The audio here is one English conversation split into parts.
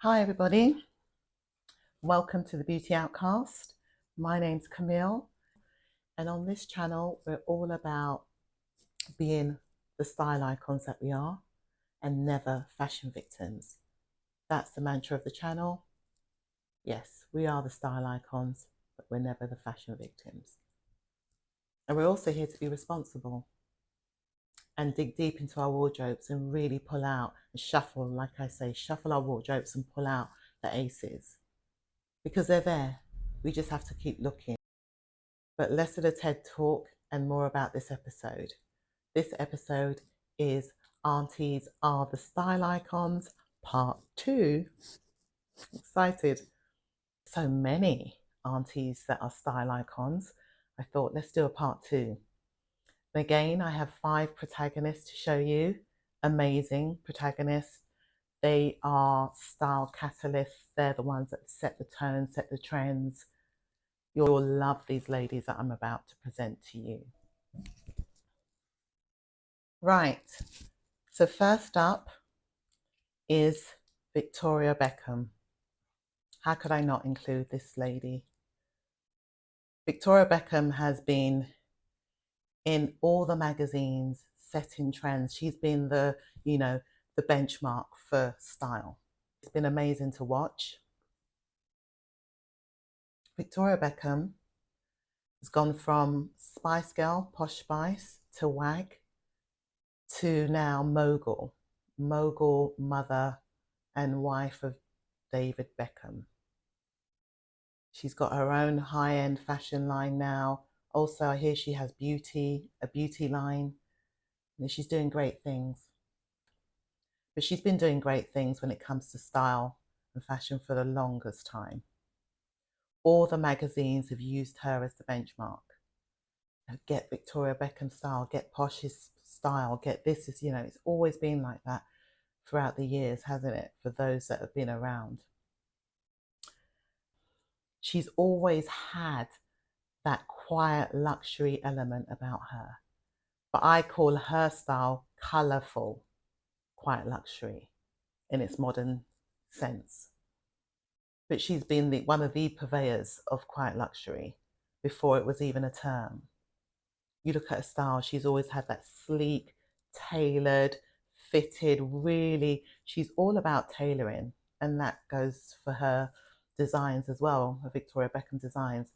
Hi everybody, welcome to the Beauty Outcast. My name's Camille, and on this channel we're all about being the style icons that we are and never fashion victims. That's the mantra of the channel. Yes, we are the style icons, but we're never the fashion victims. And we're also here to be responsible and dig deep into our wardrobes and really pull out and shuffle, like I say, shuffle our wardrobes and pull out the aces. Because they're there. We just have to keep looking. But less of a TED talk and more about this episode. This episode is Aunties Are the Style Icons, Part 2. Excited. So many aunties that are style icons. I thought, let's do a part 2. And again, I have 5 protagonists to show you. Amazing protagonists. They are style catalysts. They're the ones that set the tone, set the trends. You'll love these ladies that I'm about to present to you. Right, so first up is Victoria Beckham. How could I not include this lady? Victoria Beckham has been in all the magazines, setting trends. She's been the benchmark for style. It's been amazing to watch. Victoria Beckham has gone from Spice Girl, Posh Spice, to WAG, to now mogul, mother and wife of David Beckham. She's got her own high-end fashion line now. Also, I hear she has a beauty line. And she's doing great things. But she's been doing great things when it comes to style and fashion for the longest time. All the magazines have used her as the benchmark. Get Victoria Beckham style, get Posh's style, get this is, it's always been like that throughout the years, hasn't it? For those that have been around. She's always had that quiet luxury element about her. But I call her style colourful, quiet luxury in its modern sense. But she's been one of the purveyors of quiet luxury before it was even a term. You look at her style, she's always had that sleek, tailored, fitted, really, she's all about tailoring. And that goes for her designs as well, her Victoria Beckham designs.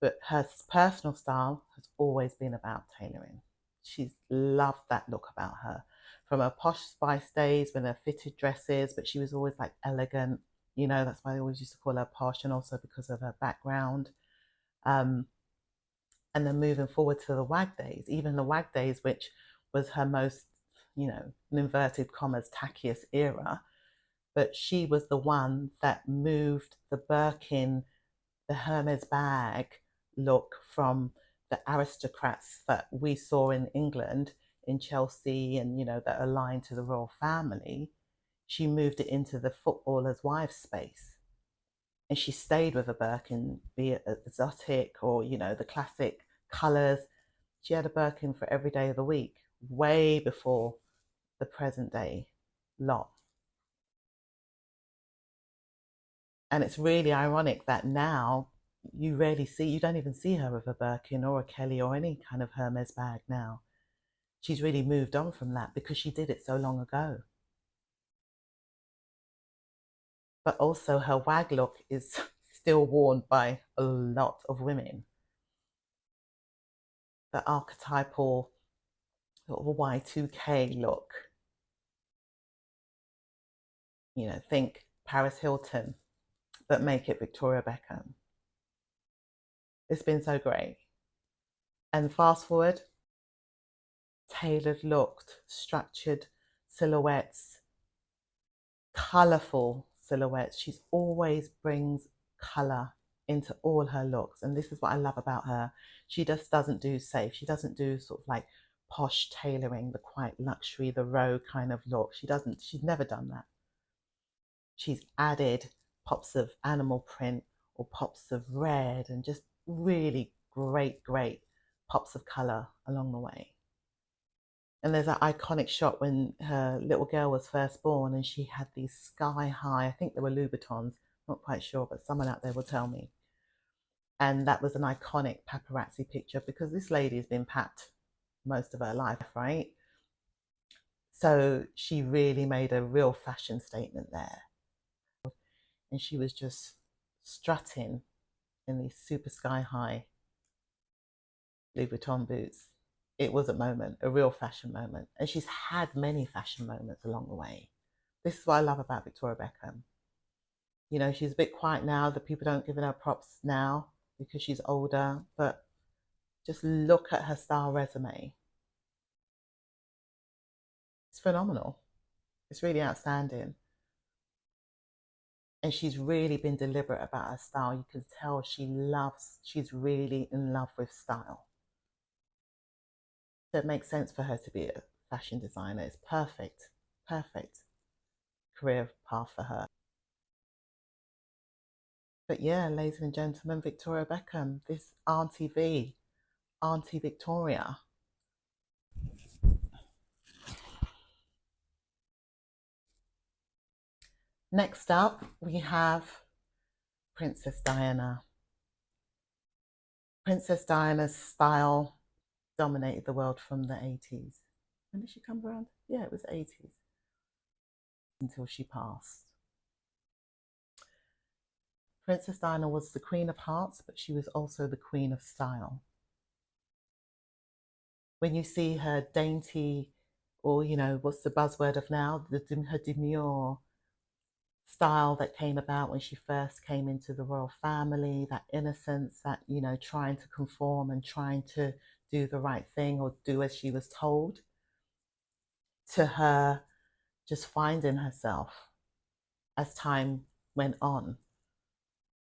But her personal style has always been about tailoring. She's loved that look about her. From her Posh Spice days when her fitted dresses, but she was always like elegant. That's why I always used to call her posh, and also because of her background. And then moving forward to the WAG days, even the WAG days, which was her most, in inverted commas, tackiest era. But she was the one that moved the Birkin, the Hermes bag look from the aristocrats that we saw in England, in Chelsea, and that aligned to the royal family. She moved it into the footballer's wives space, and she stayed with a Birkin, be it exotic or the classic colors. She had a Birkin for every day of the week, way before the present day lot. And it's really ironic that now you don't even see her with a Birkin or a Kelly or any kind of Hermes bag now. She's really moved on from that because she did it so long ago. But also her WAG look is still worn by a lot of women. The archetypal sort of Y2K look. Think Paris Hilton, but make it Victoria Beckham. It's been so great. And fast forward, tailored looked, structured silhouettes, colourful silhouettes. She's always brings colour into all her looks. And this is what I love about her. She just doesn't do safe. She doesn't do sort of like posh tailoring, the quite luxury, the row kind of look. She's never done that. She's added pops of animal print or pops of red and just really great pops of colour along the way. And there's that iconic shot when her little girl was first born and she had these sky high, I think they were Louboutins, not quite sure, but someone out there will tell me. And that was an iconic paparazzi picture because this lady has been papped most of her life, right? So she really made a real fashion statement there. And she was just strutting in these super sky high Louboutin boots. It was a moment, a real fashion moment. And she's had many fashion moments along the way. This is what I love about Victoria Beckham. You know, she's a bit quiet now. The people don't give her props now because she's older. But just look at her style resume. It's phenomenal. It's really outstanding. And she's really been deliberate about her style. You can tell she's really in love with style. So it makes sense for her to be a fashion designer. It's perfect, perfect career path for her. But yeah, ladies and gentlemen, Victoria Beckham, this Auntie V, Auntie Victoria. Next up, we have Princess Diana. Princess Diana's style dominated the world from the 80s. When did she come around? Yeah, it was 80s until she passed. Princess Diana was the Queen of Hearts, but she was also the Queen of Style. When you see her dainty, or you know, what's the buzzword of now? Her demure style that came about when she first came into the royal family, that innocence, that, you know, trying to conform and trying to do the right thing or do as she was told, to her just finding herself as time went on,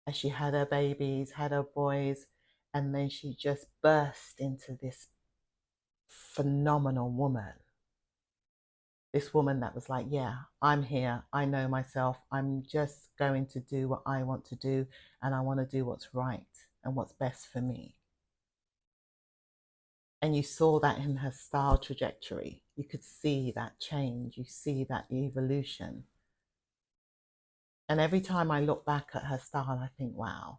as she had her babies, had her boys, and then she just burst into this phenomenal woman. This woman that was like, yeah, I'm here. I know myself. I'm just going to do what I want to do. And I want to do what's right and what's best for me. And you saw that in her style trajectory. You could see that change. You see that evolution. And every time I look back at her style, I think, wow.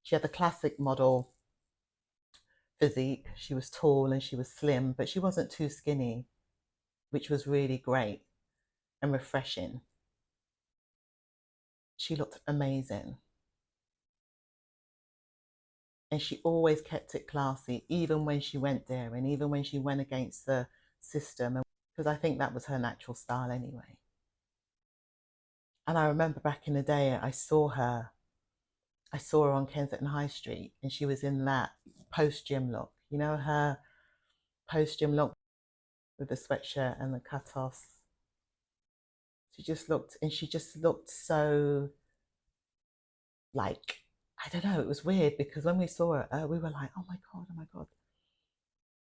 She had the classic model physique. She was tall and she was slim, but she wasn't too skinny, which was really great and refreshing. She looked amazing. And she always kept it classy, even when she went there and even when she went against the system, because I think that was her natural style anyway. And I remember back in the day, I saw her on Kensington High Street, and she was in that post-gym look, you know, her post-gym look with the sweatshirt and the cut-offs. She just looked so, like, I don't know, it was weird because when we saw her, we were like, oh my God,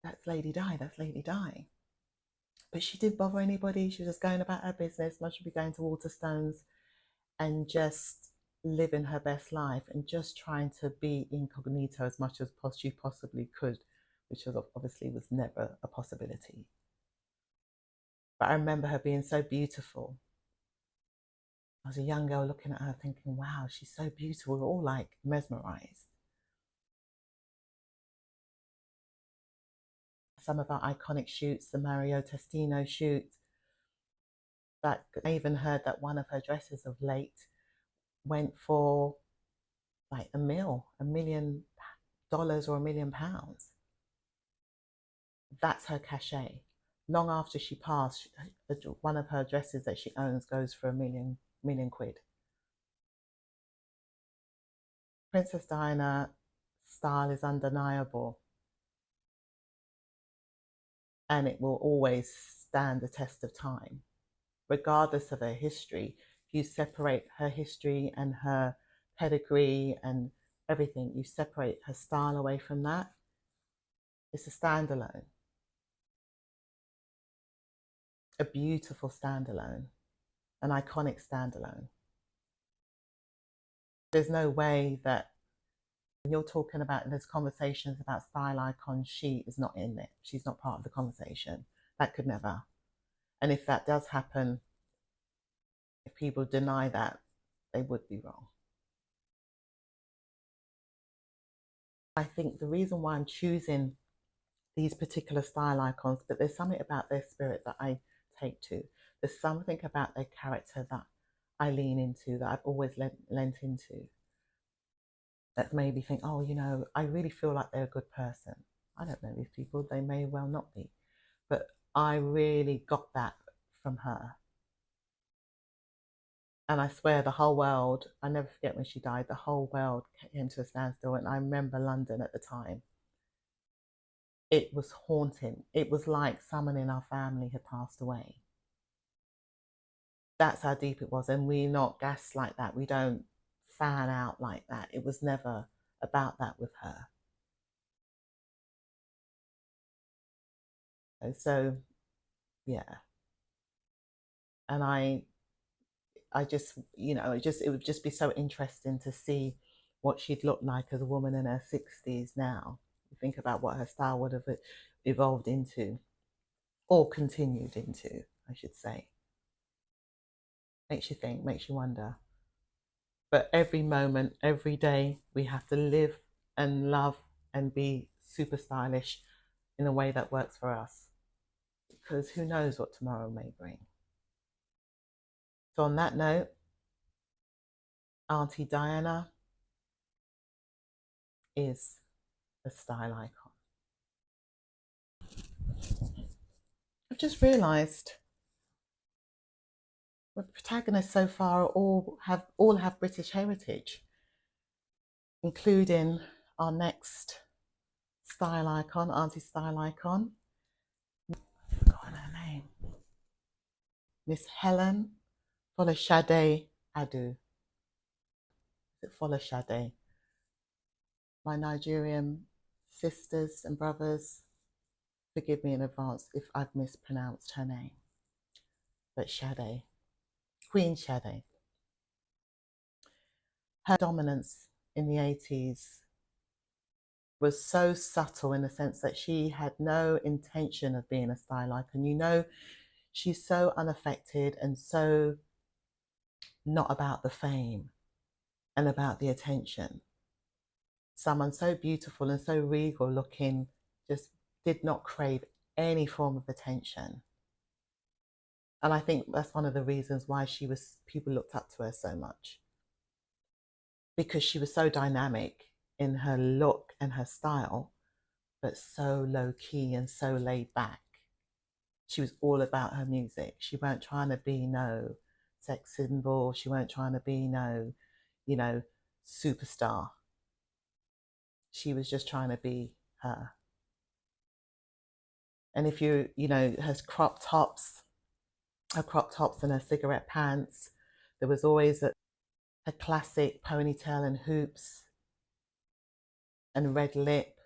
that's Lady Di, that's Lady Di. But she didn't bother anybody. She was just going about her business. Must be going to Waterstones and just living her best life and just trying to be incognito as much as she possibly could, which was obviously was never a possibility. But I remember her being so beautiful. I was a young girl looking at her thinking, wow, she's so beautiful. We were all like mesmerized. Some of our iconic shoots, the Mario Testino shoot, that I even heard that one of her dresses of late went for like $1 million or £1 million. That's her cachet. Long after she passed, one of her dresses that she owns goes for a million quid. Princess Diana style is undeniable, and it will always stand the test of time, regardless of her history. If you separate her history and her pedigree and everything, you separate her style away from that, it's a standalone, a beautiful standalone, an iconic standalone. There's no way that when you're talking about, there's conversations about style icons, she is not in it. She's not part of the conversation. That could never. And if that does happen, if people deny that, they would be wrong. I think the reason why I'm choosing these particular style icons, but there's something about their spirit that I take to. There's something about their character that I lean into, that I've always lent into, that made me think, oh, you know, I really feel like they're a good person. I don't know these people, they may well not be, but I really got that from her. And I swear the whole world, I never forget when she died, the whole world came to a standstill. And I remember London at the time. It was haunting. It was like someone in our family had passed away. That's how deep it was. And we're not gassed like that. We don't fan out like that. It was never about that with her. And so, yeah. And I just, you know, it would just be so interesting to see what she'd look like as a woman in her 60s now. You think about what her style would have evolved into, or continued into, I should say. Makes you think, makes you wonder. But every moment, every day, we have to live and love and be super stylish in a way that works for us. Because who knows what tomorrow may bring. So on that note, Auntie Diana is a style icon. I've just realised the protagonists so far all have British heritage, including our next style icon, Auntie style icon. I've forgotten her name. Miss Helen Folashade Adu. Is it Folashade? My Nigerian sisters and brothers, forgive me in advance if I've mispronounced her name. But Sade, Queen Sade. Her dominance in the 80s was so subtle in the sense that she had no intention of being a style icon. You know, she's so unaffected and so not about the fame and about the attention. Someone so beautiful and so regal looking just did not crave any form of attention. And I think that's one of the reasons why people looked up to her so much, because she was so dynamic in her look and her style, but so low key and so laid back. She was all about her music. She weren't trying to be no sex symbol. She weren't trying to be no, you know, superstar. She was just trying to be her. And if you know, her crop tops and her cigarette pants, there was always a classic ponytail and hoops, and red lip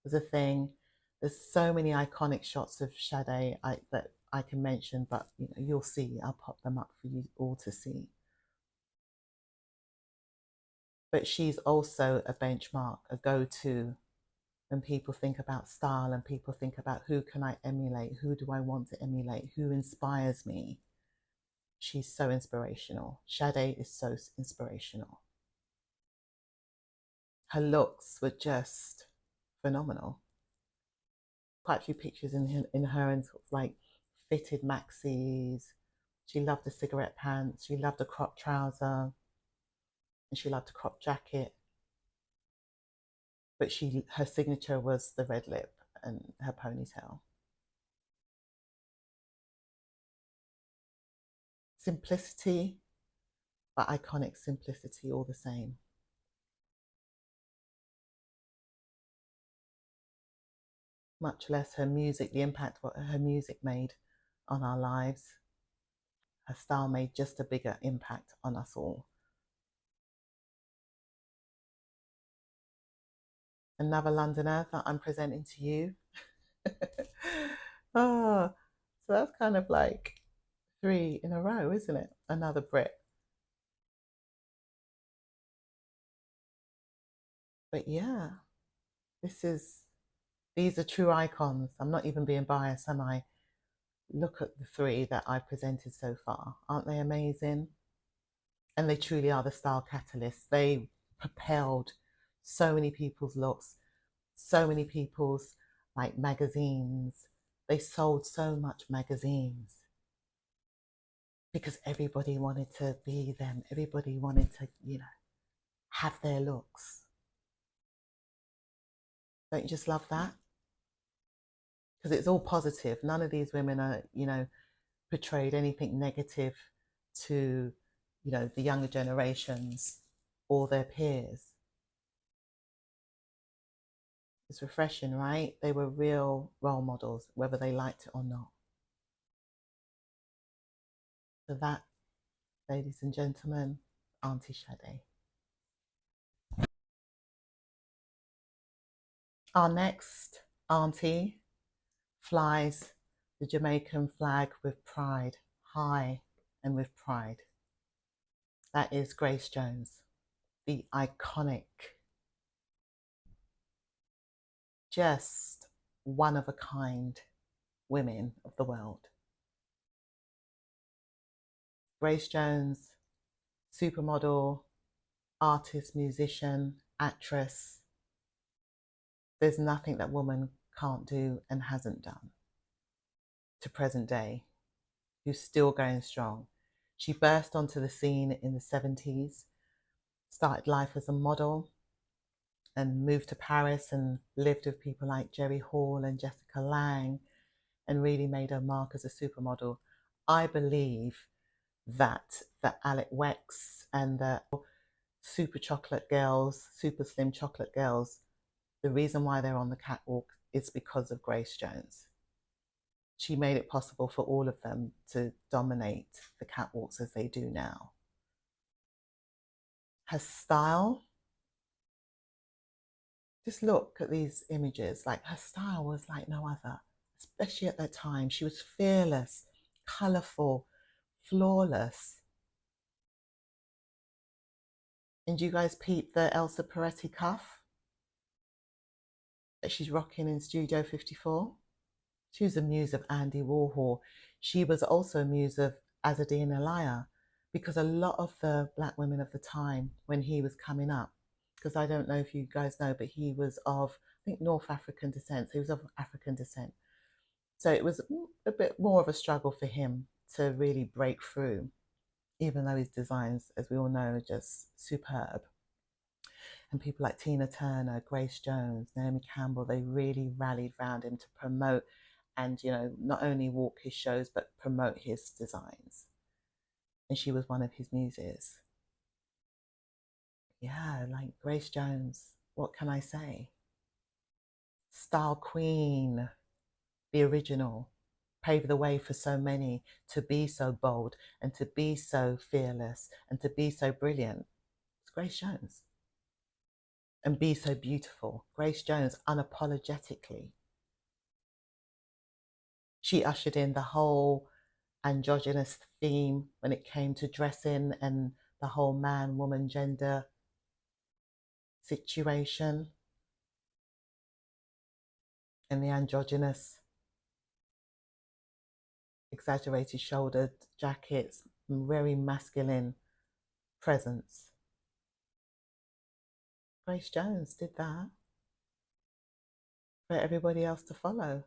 was a thing. There's so many iconic shots of Sade that I can mention, but you know, you'll see. I'll pop them up for you all to see. But she's also a benchmark, a go-to when people think about style and people think about who can I emulate, who do I want to emulate, who inspires me. She's so inspirational. Sade is so inspirational. Her looks were just phenomenal. Quite a few pictures in her in sort of like fitted maxis. She loved the cigarette pants. She loved the crop trouser, and she loved the crop jacket. But her signature was the red lip and her ponytail. Simplicity, but iconic simplicity all the same. Much less her music, the impact what her music made on our lives. Her style made just a bigger impact on us all. Another Londoner that I'm presenting to you. Oh, so that's kind of like 3 in a row, isn't it? Another Brit. But yeah, these are true icons. I'm not even being biased, am I? look at the three that I've presented so far. Aren't they amazing? And they truly are the style catalysts. They propelled so many people's looks, so many people's like magazines. They sold so much magazines because everybody wanted to be them. Everybody wanted to, have their looks. Don't you just love that? Because it's all positive. None of these women are, portrayed anything negative to, the younger generations or their peers. It's refreshing, right? They were real role models, whether they liked it or not. So that, ladies and gentlemen, Auntie Sade. Our next auntie flies the Jamaican flag with pride, high and with pride. That is Grace Jones, the iconic, just one of a kind women of the world. Grace Jones, supermodel, artist, musician, actress. There's nothing that woman can't do and hasn't done to present day, who's still going strong. She burst onto the scene in the 70s, started life as a model, and moved to Paris and lived with people like Jerry Hall and Jessica Lange and really made her mark as a supermodel. I believe that the Alec Wex and the super chocolate girls, super slim chocolate girls, the reason why they're on the catwalk is because of Grace Jones. She made it possible for all of them to dominate the catwalks as they do now. Her style, just look at these images, like her style was like no other, especially at that time. She was fearless, colourful, flawless. And do you guys peep the Elsa Peretti cuff that she's rocking in Studio 54? She was a muse of Andy Warhol. She was also a muse of Azzedine Elia, because a lot of the black women of the time when he was coming up, because I don't know if you guys know, but he was of, I think, North African descent. So he was of African descent. So it was a bit more of a struggle for him to really break through, even though his designs, as we all know, are just superb. And people like Tina Turner, Grace Jones, Naomi Campbell, they really rallied around him to promote and, not only walk his shows, but promote his designs. And she was one of his muses. Yeah, like Grace Jones, what can I say? Style queen, the original, paved the way for so many to be so bold and to be so fearless and to be so brilliant. It's Grace Jones. And be so beautiful. Grace Jones, unapologetically. She ushered in the whole androgynous theme when it came to dressing and the whole man, woman, gender situation, and the androgynous exaggerated shouldered jackets, very masculine presence. Grace Jones did that for everybody else to follow,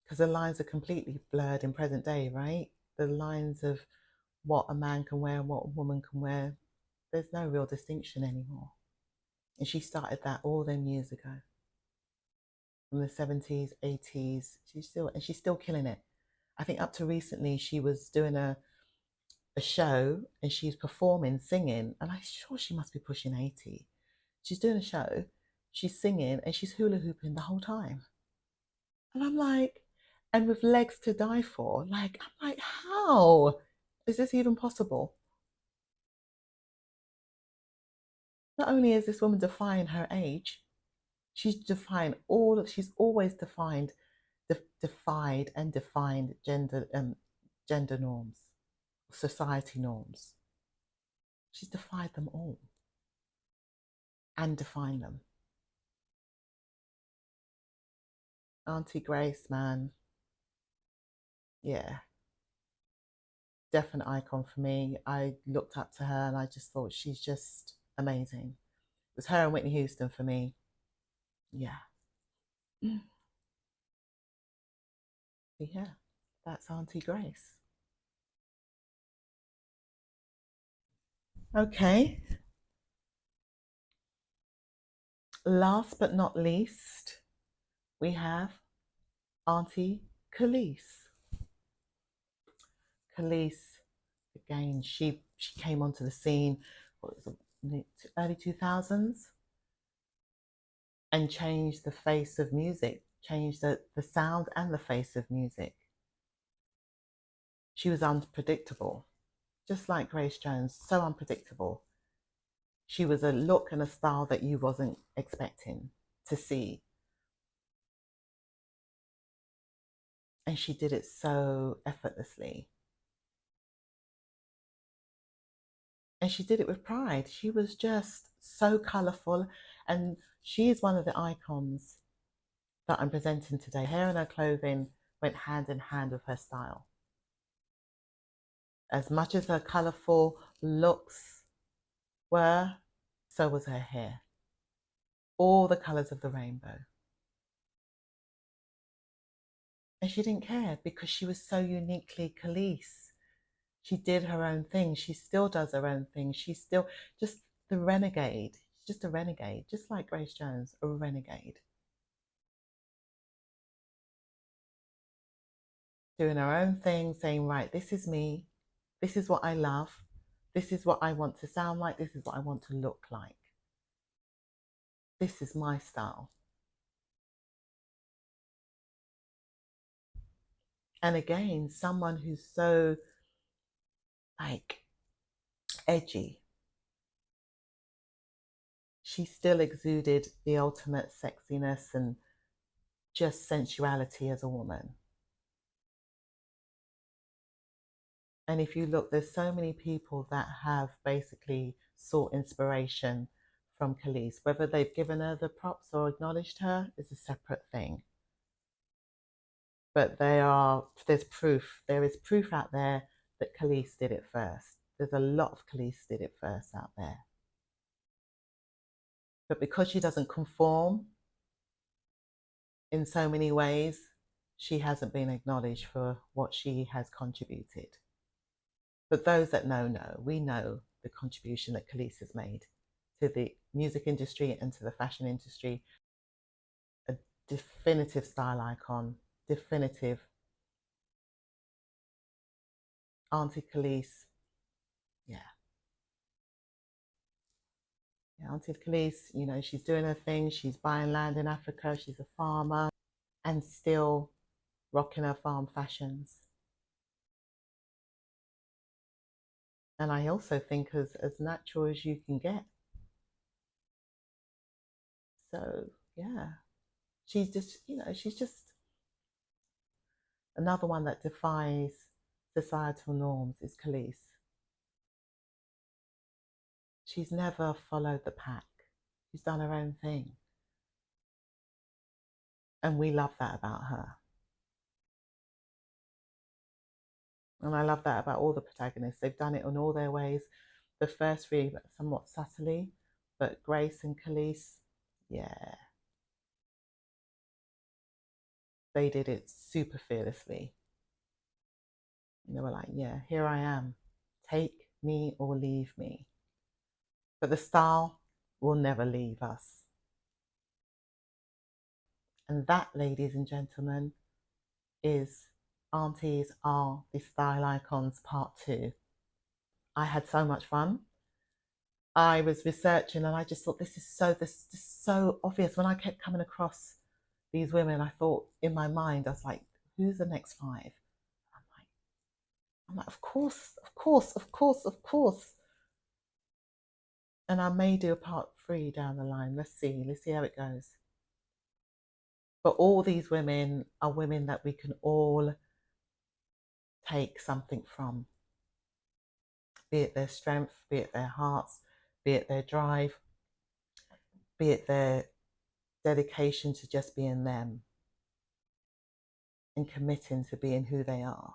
because the lines are completely blurred in present day, right? The lines of what a man can wear and what a woman can wear, there's no real distinction anymore. And she started that all them years ago, from the 70s, 80s. She's still killing it. I think up to recently she was doing a show and she's performing, singing, and I'm sure she must be pushing 80. She's doing a show, she's singing, and she's hula hooping the whole time. And I'm like, and with legs to die for, like, I'm like, how is this even possible? Not only is this woman defying her age, she's defined she's always defied and defined gender norms, society norms. She's defied them all and defined them. Auntie Grace, man, Yeah, definite icon for me. I looked up to her and I just thought she's just amazing. It was her and Whitney Houston for me. Yeah. Yeah, that's Auntie Grace. Okay, last but not least, we have Auntie Kelis. Kelis, again, she came onto the scene, what was it, early 2000s, and changed the face of music, changed the sound and the face of music. She was unpredictable, just like Grace Jones, so unpredictable. She was a look and a style that you wasn't expecting to see. And she did it so effortlessly. And she did it with pride. She was just so colourful. And she is one of the icons that I'm presenting today. Her hair and her clothing went hand in hand with her style. As much as her colourful looks were, so was her hair. All the colours of the rainbow. And she didn't care because she was so uniquely Kelis. She did her own thing. She still does her own thing. She's still just the renegade. She's just a renegade, just like Grace Jones, a renegade. Doing her own thing, saying, right, this is me. This is what I love. This is what I want to sound like. This is what I want to look like. This is my style. And again, someone who's so like edgy. She still exuded the ultimate sexiness and just sensuality as a woman. And if you look, there's so many people that have basically sought inspiration from Kelis. Whether they've given her the props or acknowledged her is a separate thing. But there's proof. There is proof out there that Kelis did it first. There's a lot of Kelis did it first out there. But because she doesn't conform in so many ways, she hasn't been acknowledged for what she has contributed. But those that know, we know the contribution that Kelis has made to the music industry and to the fashion industry. A definitive style icon, definitive. Auntie Kelis, yeah. Yeah, Auntie Kelis, you know, she's doing her thing. She's buying land in Africa. She's a farmer and still rocking her farm fashions. And I also think as natural as you can get. So yeah, she's just, you know, she's just another one that defies societal norms is Kelis. She's never followed the pack. She's done her own thing. And we love that about her. And I love that about all the protagonists. They've done it in all their ways. The first three, somewhat subtly, but Grace and Kelis, yeah, they did it super fearlessly. And they were like, yeah, here I am. Take me or leave me. But the style will never leave us. And that, ladies and gentlemen, is Aunties Are the Style Icons Part 2. I had so much fun. I was researching and I just thought this is so obvious. When I kept coming across these women, I thought in my mind, I was like, who's the next five? I'm like, of course, of course, of course, of course. And I may do a part 3 down the line. Let's see how it goes. But all these women are women that we can all take something from, be it their strength, be it their hearts, be it their drive, be it their dedication to just being them. and committing to being who they are.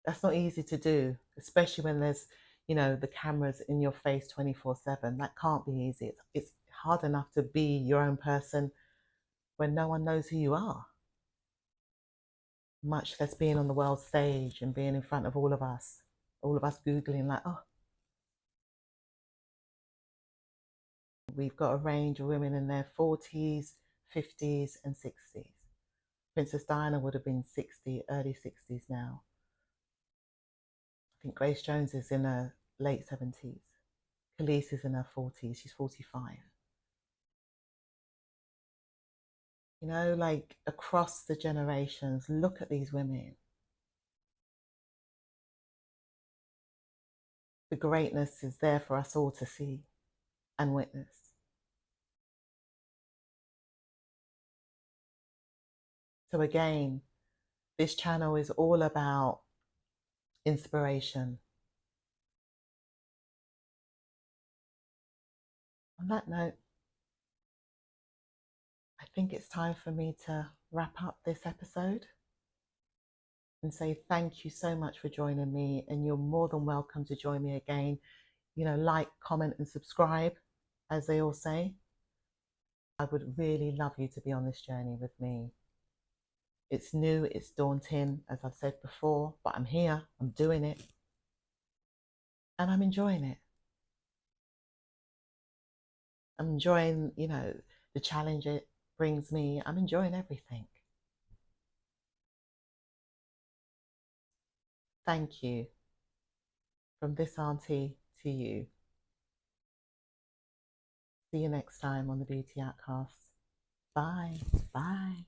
That's not easy to do, especially when there's, the cameras in your face 24/7. That can't be easy. It's hard enough to be your own person when no one knows who you are, much less being on the world stage and being in front of all of us Googling like, oh, we've got a range of women in their 40s, 50s, and 60s. Princess Diana would have been 60, early 60s now. I think Grace Jones is in her late 70s. Kelis is in her 40s. She's 45. Like across the generations, look at these women. The greatness is there for us all to see and witness. So again, this channel is all about inspiration. On that note, I think it's time for me to wrap up this episode and say thank you so much for joining me, and you're more than welcome to join me again. Like, comment, and subscribe, as they all say. I would really love you to be on this journey with me. It's new, it's daunting, as I've said before, but I'm here, I'm doing it, and I'm enjoying it. I'm enjoying, the challenge it brings me. I'm enjoying everything. Thank you. From this auntie to you. See you next time on the Beauty Outkast. Bye. Bye.